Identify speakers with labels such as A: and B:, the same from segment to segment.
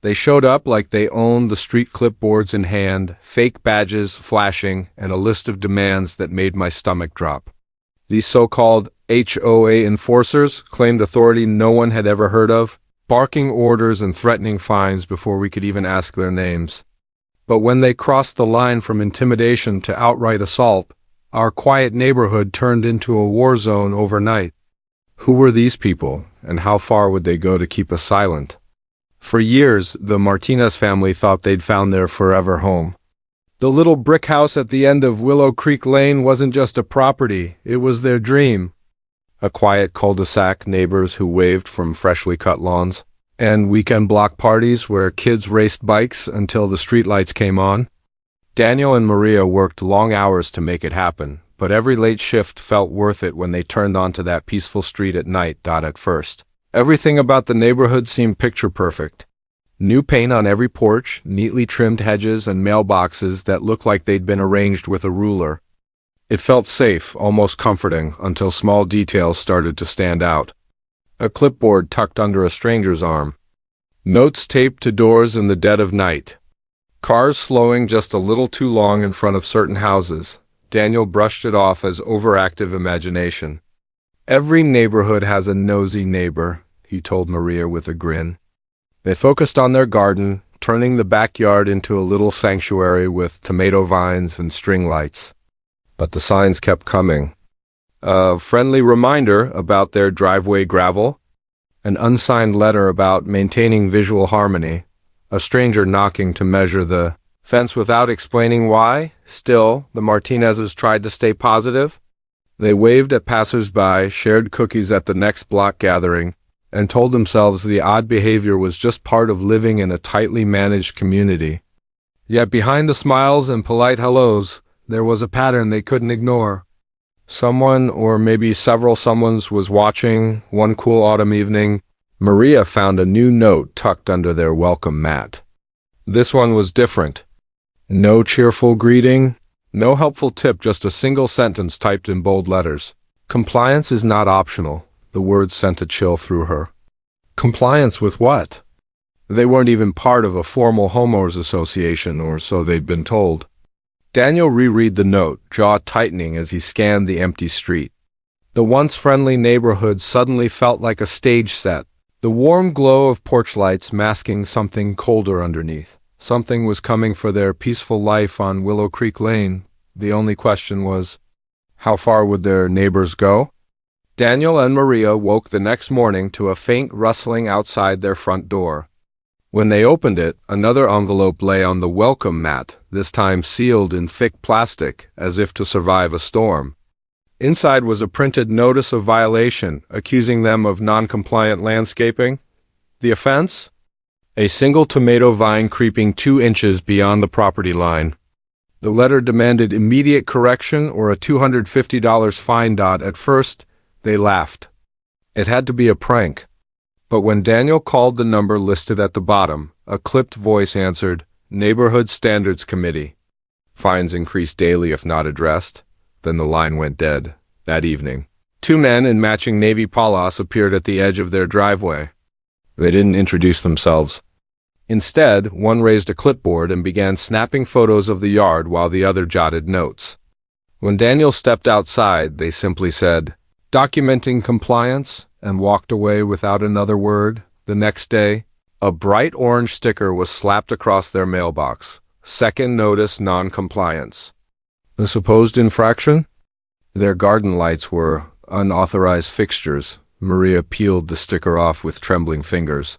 A: They showed up like they owned the street, clipboards in hand, fake badges flashing, and a list of demands that made my stomach drop. These so-called HOA enforcers claimed authority no one had ever heard of, barking orders and threatening fines before we could even ask their names. But when they crossed the line from intimidation to outright assault, our quiet neighborhood turned into a war zone overnight. Who were these people, and how far would they go to keep us silent? For years, the Martinez family thought they'd found their forever home. The little brick house at the end of Willow Creek Lane wasn't just a property, it was their dream. A quiet cul-de-sac, neighbors who waved from freshly cut lawns, and weekend block parties where kids raced bikes until the streetlights came on. Daniel and Maria worked long hours to make it happen, but every late shift felt worth it when they turned onto that peaceful street at night. At first, everything about the neighborhood seemed picture perfect. New paint on every porch, neatly trimmed hedges and mailboxes that looked like they'd been arranged with a ruler. It felt safe, almost comforting, until small details started to stand out. A clipboard tucked under a stranger's arm. Notes taped to doors in the dead of night. Cars slowing just a little too long in front of certain houses. Daniel brushed it off as overactive imagination. Every neighborhood has a nosy neighbor, he told Maria with a grin. They focused on their garden, turning the backyard into a little sanctuary with tomato vines and string lights. But the signs kept coming. A friendly reminder about their driveway gravel, an unsigned letter about maintaining visual harmony, a stranger knocking to measure the fence without explaining why. Still, the Martinezes tried to stay positive. They waved at passers-by, shared cookies at the next block gathering, and told themselves the odd behavior was just part of living in a tightly managed community. Yet behind the smiles and polite hellos, there was a pattern they couldn't ignore. Someone, or maybe several someones, was watching. One cool autumn evening, Maria found a new note tucked under their welcome mat. This one was different. No cheerful greeting, no helpful tip, just a single sentence typed in bold letters. Compliance is not optional. The words sent a chill through her. Compliance with what? They weren't even part of a formal homeowners association, or so they'd been told. Daniel reread the note, jaw tightening as he scanned the empty street. The once friendly neighborhood suddenly felt like a stage set, the warm glow of porch lights masking something colder underneath. Something was coming for their peaceful life on Willow Creek Lane. The only question was, how far would their neighbors go? Daniel and Maria woke the next morning to a faint rustling outside their front door. When they opened it, another envelope lay on the welcome mat, this time sealed in thick plastic, as if to survive a storm. Inside was a printed notice of violation, accusing them of non-compliant landscaping. The offense? A single tomato vine creeping 2 inches beyond the property line. The letter demanded immediate correction or a $250 fine. At first, they laughed. It had to be a prank. But when Daniel called the number listed at the bottom, a clipped voice answered, Neighborhood Standards Committee. Fines increased daily if not addressed. Then the line went dead. That evening, 2 men in matching navy polos appeared at the edge of their driveway. They didn't introduce themselves. Instead, one raised a clipboard and began snapping photos of the yard while the other jotted notes. When Daniel stepped outside, they simply said, documenting compliance, and walked away without another word. The next day, a bright orange sticker was slapped across their mailbox. Second notice non-compliance. The supposed infraction? Their garden lights were unauthorized fixtures. Maria peeled the sticker off with trembling fingers.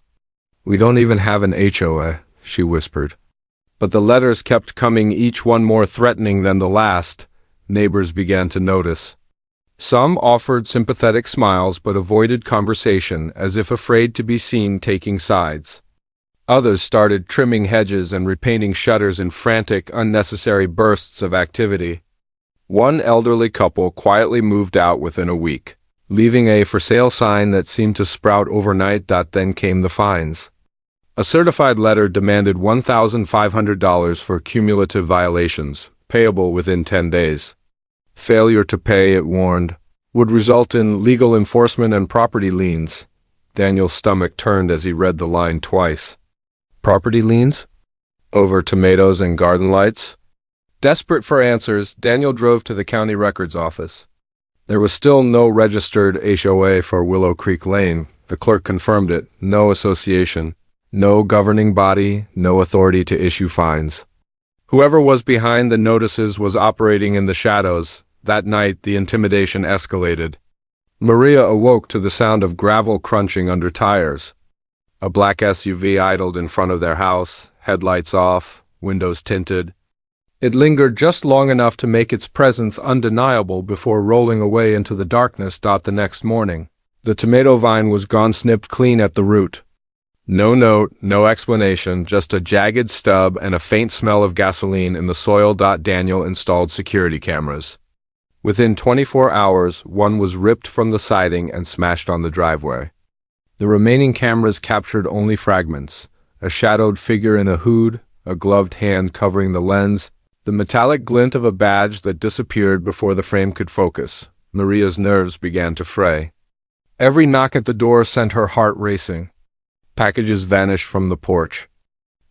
A: We don't even have an HOA, she whispered. But the letters kept coming, each one more threatening than the last. Neighbors began to notice. Some offered sympathetic smiles but avoided conversation as if afraid to be seen taking sides. Others started trimming hedges and repainting shutters in frantic, unnecessary bursts of activity. One elderly couple quietly moved out within a week, leaving a for sale sign that seemed to sprout overnight. Then came the fines. A certified letter demanded $1,500 for cumulative violations, payable within 10 days. Failure to pay, it warned, would result in legal enforcement and property liens. Daniel's stomach turned as he read the line twice. Property liens? Over tomatoes and garden lights? Desperate for answers, Daniel drove to the county records office. There was still no registered HOA for Willow Creek Lane. The clerk confirmed it. No association, no governing body, no authority to issue fines. Whoever was behind the notices was operating in the shadows. That night, the intimidation escalated. Maria awoke to the sound of gravel crunching under tires. A black SUV idled in front of their house, headlights off, windows tinted. It lingered just long enough to make its presence undeniable before rolling away into the darkness. The next morning, the tomato vine was gone, snipped clean at the root. No note, no explanation, just a jagged stub and a faint smell of gasoline in the soil. Daniel installed security cameras. Within 24 hours, one was ripped from the siding and smashed on the driveway. The remaining cameras captured only fragments: a shadowed figure in a hood, a gloved hand covering the lens, the metallic glint of a badge that disappeared before the frame could focus. Maria's nerves began to fray. Every knock at the door sent her heart racing. Packages vanished from the porch.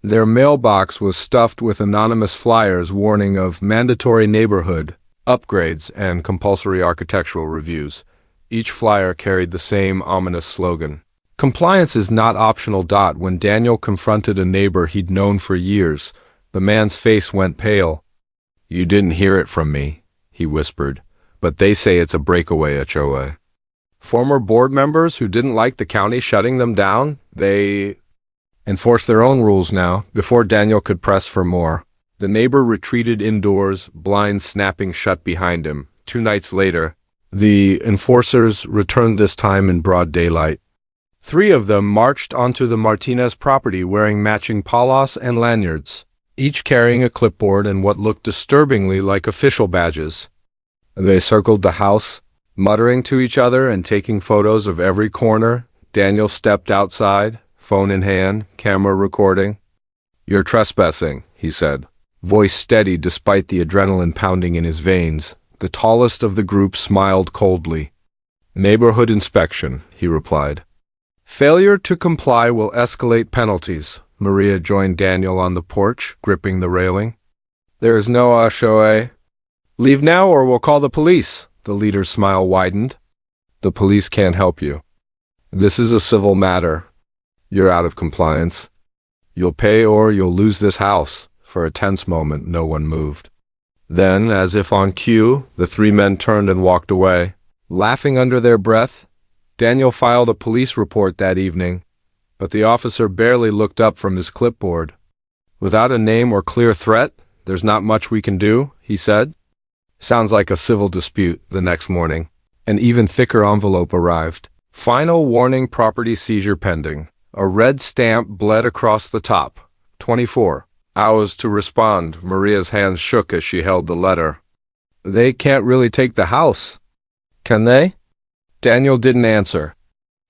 A: Their mailbox was stuffed with anonymous flyers warning of mandatory neighborhood upgrades and compulsory architectural reviews. Each flyer carried the same ominous slogan: "Compliance is not optional." When Daniel confronted a neighbor he'd known for years, the man's face went pale. "You didn't hear it from me," he whispered, "but they say it's a breakaway HOA. Former board members who didn't like the county shutting them down, they enforce their own rules now." Before Daniel could press for more, the neighbor retreated indoors, blinds snapping shut behind him. 2 nights later, the enforcers returned, this time in broad daylight. 3 of them marched onto the Martinez property wearing matching palas and lanyards, each carrying a clipboard and what looked disturbingly like official badges. They circled the house, muttering to each other and taking photos of every corner. Daniel stepped outside, phone in hand, camera recording. "You're trespassing," he said, voice steady despite the adrenaline pounding in his veins. The tallest of the group smiled coldly. "Neighborhood inspection," he replied. "Failure to comply will escalate penalties." Maria joined Daniel on the porch, gripping the railing. "There is no HOA. Leave now or we'll call the police." The leader's smile widened. "The police can't help you. This is a civil matter. You're out of compliance. You'll pay or you'll lose this house." For a tense moment, no one moved. Then, as if on cue, the 3 men turned and walked away, laughing under their breath. Daniel filed a police report that evening, but the officer barely looked up from his clipboard. "Without a name or clear threat, there's not much we can do," he said. "Sounds like a civil dispute." The next morning, an even thicker envelope arrived. "Final warning, property seizure pending." A red stamp bled across the top. 24 hours to respond. Maria's hands shook as she held the letter. "They can't really take the house, can they?" Daniel didn't answer.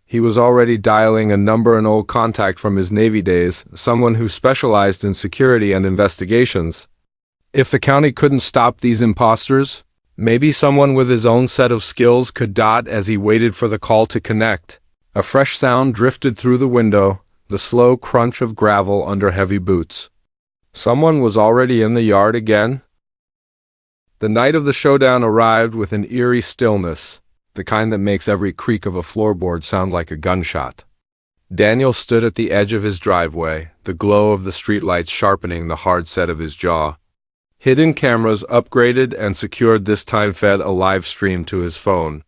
A: He was already dialing a number, an old contact from his Navy days, someone who specialized in security and investigations. If the county couldn't stop these imposters, maybe someone with his own set of skills could. As he waited for the call to connect, a fresh sound drifted through the window, the slow crunch of gravel under heavy boots. Someone was already in the yard again. The night of the showdown arrived with an eerie stillness, the kind that makes every creak of a floorboard sound like a gunshot. Daniel stood at the edge of his driveway, the glow of the streetlights sharpening the hard set of his jaw. Hidden cameras, upgraded and secured this time, fed a live stream to his phone.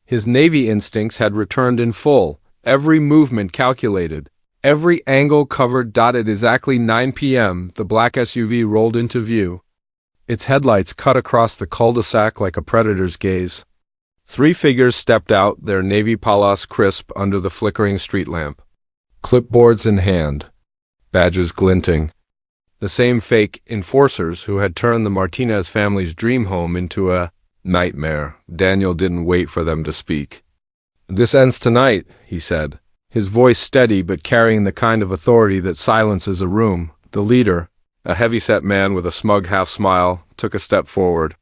A: His Navy instincts had returned in full, every movement calculated, every angle covered. At exactly 9 p.m., the black SUV rolled into view. Its headlights cut across the cul-de-sac like a predator's gaze. 3 figures stepped out, their navy palas crisp under the flickering street lamp. Clipboards in hand, badges glinting. The same fake enforcers who had turned the Martinez family's dream home into a nightmare. Daniel didn't wait for them to speak. "This ends tonight," he said, his voice steady but carrying the kind of authority that silences a room. The leader, a heavy-set man with a smug half-smile, took a step forward.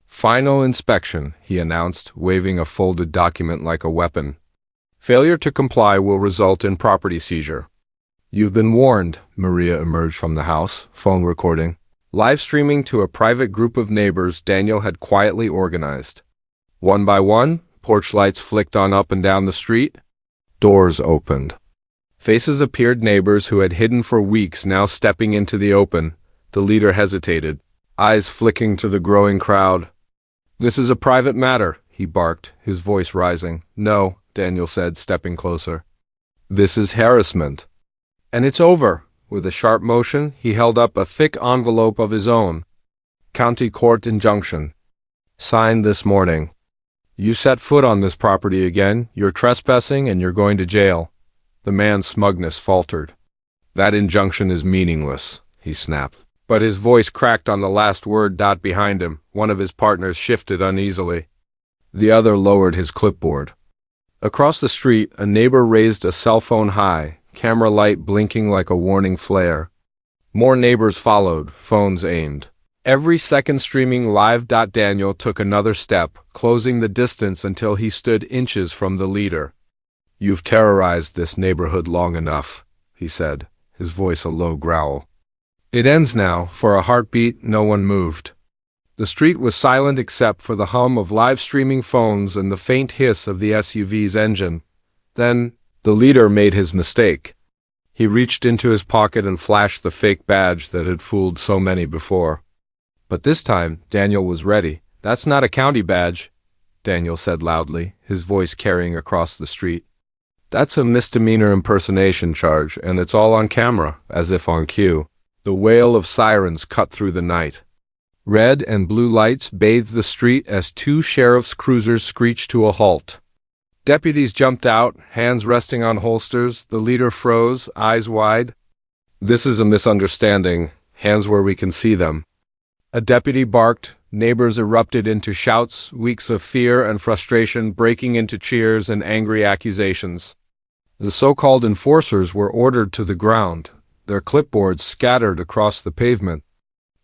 A: "Final inspection," he announced, waving a folded document like a weapon. "Failure to comply will result in property seizure." You've been warned, Maria emerged from the house, phone recording. Live streaming to a private group of neighbors Daniel had quietly organized. One by one, porch lights flicked on up and down the street. Doors opened. Faces appeared, neighbors who had hidden for weeks now stepping into the open. The leader hesitated, eyes flicking to the growing crowd. "This is a private matter," he barked, his voice rising. "No," Daniel said, stepping closer. "This is harassment. And it's over." With a sharp motion, he held up a thick envelope of his own. "County Court Injunction. Signed this morning. You set foot on this property again, you're trespassing and you're going to jail." The man's smugness faltered. "That injunction is meaningless," he snapped. But his voice cracked on the last word. Behind him, one of his partners shifted uneasily. The other lowered his clipboard. Across the street, a neighbor raised a cell phone high, camera light blinking like a warning flare. More neighbors followed, phones aimed. Every second streaming live. Daniel took another step, closing the distance until he stood inches from the leader. "You've terrorized this neighborhood long enough," he said, his voice a low growl. "It ends now." For a heartbeat, no one moved. The street was silent except for the hum of live streaming phones and the faint hiss of the SUV's engine. Then, the leader made his mistake. He reached into his pocket and flashed the fake badge that had fooled so many before. But this time, Daniel was ready. "That's not a county badge," Daniel said loudly, his voice carrying across the street. "That's a misdemeanor impersonation charge, and it's all on camera, as if on cue." The wail of sirens cut through the night. Red and blue lights bathed the street as two sheriff's cruisers screeched to a halt. Deputies jumped out, hands resting on holsters. The leader froze, eyes wide. "This is a misunderstanding. Hands where we can see them." A deputy barked. Neighbors erupted into shouts, weeks of fear and frustration breaking into cheers and angry accusations. The so-called enforcers were ordered to the ground, their clipboards scattered across the pavement.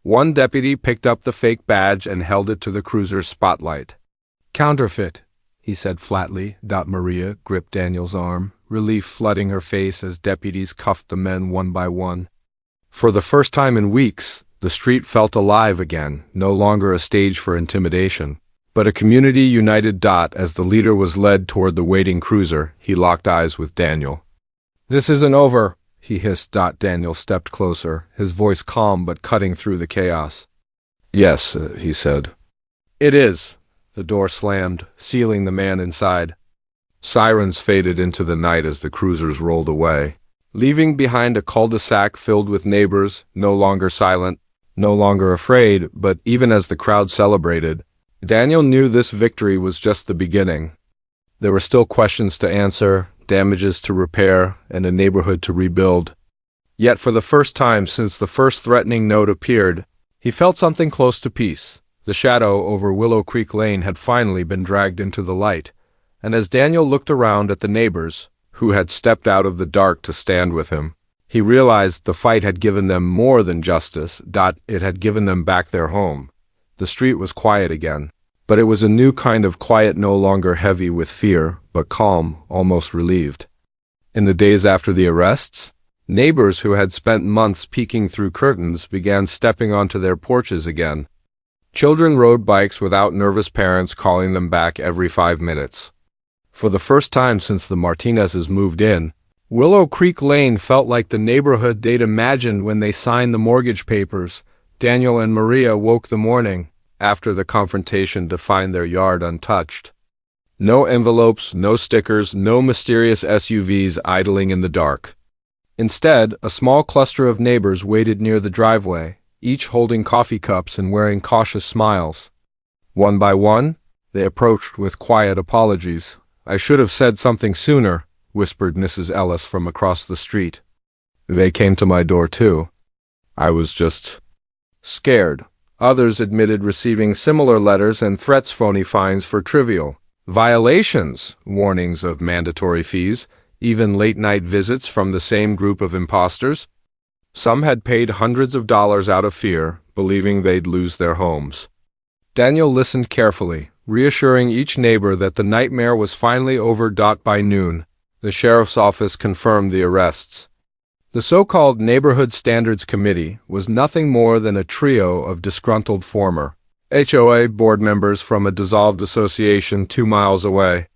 A: One deputy picked up the fake badge and held it to the cruiser's spotlight. "Counterfeit," he said flatly. Maria gripped Daniel's arm, relief flooding her face as deputies cuffed the men one by one. For the first time in weeks, the street felt alive again, no longer a stage for intimidation, but a community united. As the leader was led toward the waiting cruiser, he locked eyes with Daniel. "This isn't over," he hissed. Daniel stepped closer, his voice calm but cutting through the chaos. "Yes," he said. "It is." The door slammed, sealing the man inside. Sirens faded into the night as the cruisers rolled away, leaving behind a cul-de-sac filled with neighbors, no longer silent, no longer afraid. But even as the crowd celebrated, Daniel knew this victory was just the beginning. There were still questions to answer, damages to repair, and a neighborhood to rebuild. Yet for the first time since the first threatening note appeared, he felt something close to peace. The shadow over Willow Creek Lane had finally been dragged into the light, and as Daniel looked around at the neighbors, who had stepped out of the dark to stand with him, he realized the fight had given them more than justice. It had given them back their home. The street was quiet again, but it was a new kind of quiet, no longer heavy with fear, but calm, almost relieved. In the days after the arrests, neighbors who had spent months peeking through curtains began stepping onto their porches again. Children rode bikes without nervous parents calling them back every 5 minutes. For the first time since the Martinezes moved in, Willow Creek Lane felt like the neighborhood they'd imagined when they signed the mortgage papers. Daniel and Maria woke the morning after the confrontation to find their yard untouched. No envelopes, no stickers, no mysterious SUVs idling in the dark. Instead, a small cluster of neighbors waited near the driveway, each holding coffee cups and wearing cautious smiles. One by one, they approached with quiet apologies. "I should have said something sooner," whispered Mrs. Ellis from across the street. "They came to my door too. I was just scared." Others admitted receiving similar letters and threats, phony fines for trivial violations, warnings of mandatory fees, even late-night visits from the same group of imposters. Some had paid hundreds of dollars out of fear, believing they'd lose their homes. Daniel listened carefully, reassuring each neighbor that the nightmare was finally over. By noon, the sheriff's office confirmed the arrests. The so-called Neighborhood Standards Committee was nothing more than a trio of disgruntled former HOA board members from a dissolved association 2 miles away.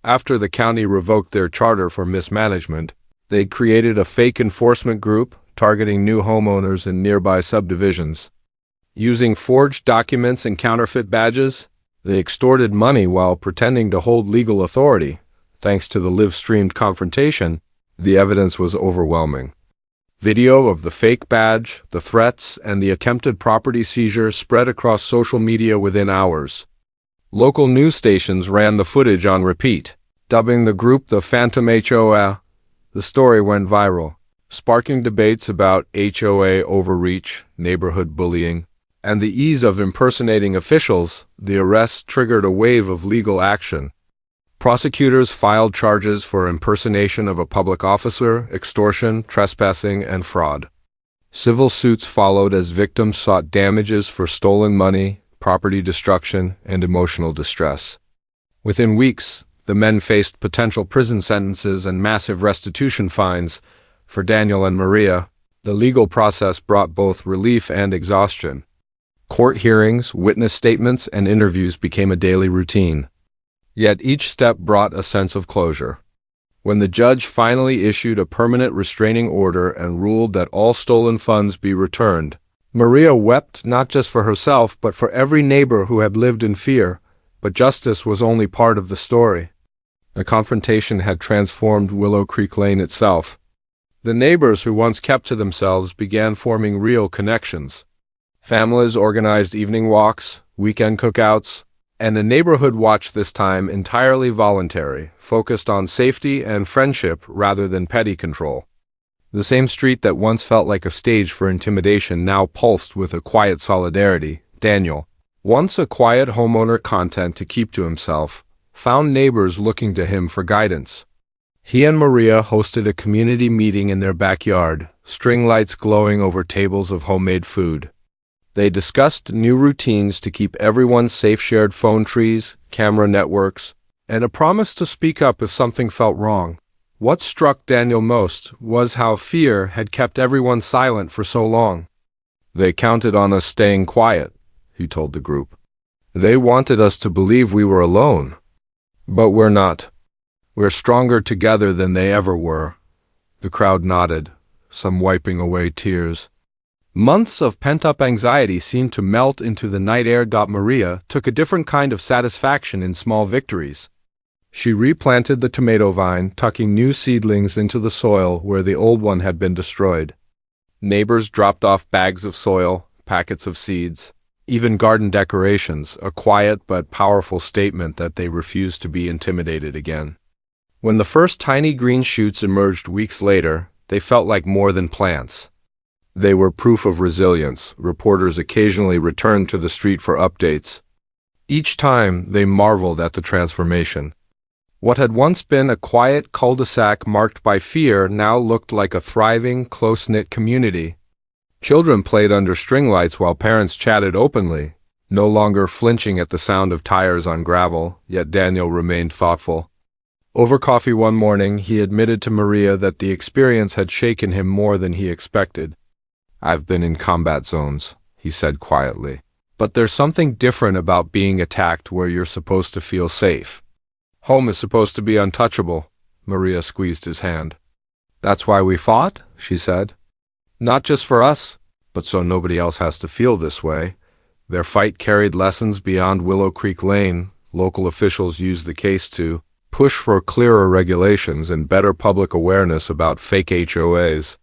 A: After the county revoked their charter for mismanagement, they created a fake enforcement group targeting new homeowners in nearby subdivisions. Using forged documents and counterfeit badges, they extorted money while pretending to hold legal authority. Thanks to the live-streamed confrontation, the evidence was overwhelming. Video of the fake badge, the threats, and the attempted property seizure spread across social media within hours. Local news stations ran the footage on repeat, dubbing the group the Phantom HOA. The story went viral, sparking debates about HOA overreach, neighborhood bullying, and the ease of impersonating officials. The arrest triggered a wave of legal action. Prosecutors filed charges for impersonation of a public officer, extortion, trespassing, and fraud. Civil suits followed as victims sought damages for stolen money, property destruction, and emotional distress. Within weeks, the men faced potential prison sentences and massive restitution fines. For Daniel and Maria, the legal process brought both relief and exhaustion. Court hearings, witness statements, and interviews became a daily routine. Yet each step brought a sense of closure. When the judge finally issued a permanent restraining order and ruled that all stolen funds be returned, Maria wept not just for herself but for every neighbor who had lived in fear. But justice was only part of the story. The confrontation had transformed Willow Creek Lane itself. The neighbors who once kept to themselves began forming real connections. Families organized evening walks, weekend cookouts, and a neighborhood watch, this time entirely voluntary, focused on safety and friendship rather than petty control. The same street that once felt like a stage for intimidation now pulsed with a quiet solidarity. Daniel, once a quiet homeowner content to keep to himself, found neighbors looking to him for guidance. He and Maria hosted a community meeting in their backyard, string lights glowing over tables of homemade food. They discussed new routines to keep everyone safe, shared phone trees, camera networks, and a promise to speak up if something felt wrong. What struck Daniel most was how fear had kept everyone silent for so long. They counted on us staying quiet, he told the group. They wanted us to believe we were alone. But we're not. We're stronger together than they ever were. The crowd nodded, some wiping away tears. Months of pent-up anxiety seemed to melt into the night air. Maria took a different kind of satisfaction in small victories. She replanted the tomato vine, tucking new seedlings into the soil where the old one had been destroyed. Neighbors dropped off bags of soil, packets of seeds, even garden decorations, a quiet but powerful statement that they refused to be intimidated again. When the first tiny green shoots emerged weeks later, they felt like more than plants. They were proof of resilience. Reporters occasionally returned to the street for updates. Each time, they marveled at the transformation. What had once been a quiet cul-de-sac marked by fear now looked like a thriving, close-knit community. Children played under string lights while parents chatted openly, no longer flinching at the sound of tires on gravel, yet Daniel remained thoughtful. Over coffee one morning, he admitted to Maria that the experience had shaken him more than he expected. "I've been in combat zones," he said quietly. "But there's something different about being attacked where you're supposed to feel safe. Home is supposed to be untouchable." Maria squeezed his hand. "That's why we fought," she said. "Not just for us, but so nobody else has to feel this way." Their fight carried lessons beyond Willow Creek Lane. Local officials used the case to push for clearer regulations and better public awareness about fake HOAs.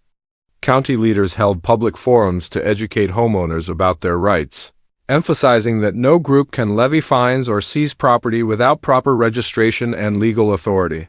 A: County leaders held public forums to educate homeowners about their rights, emphasizing that no group can levy fines or seize property without proper registration and legal authority.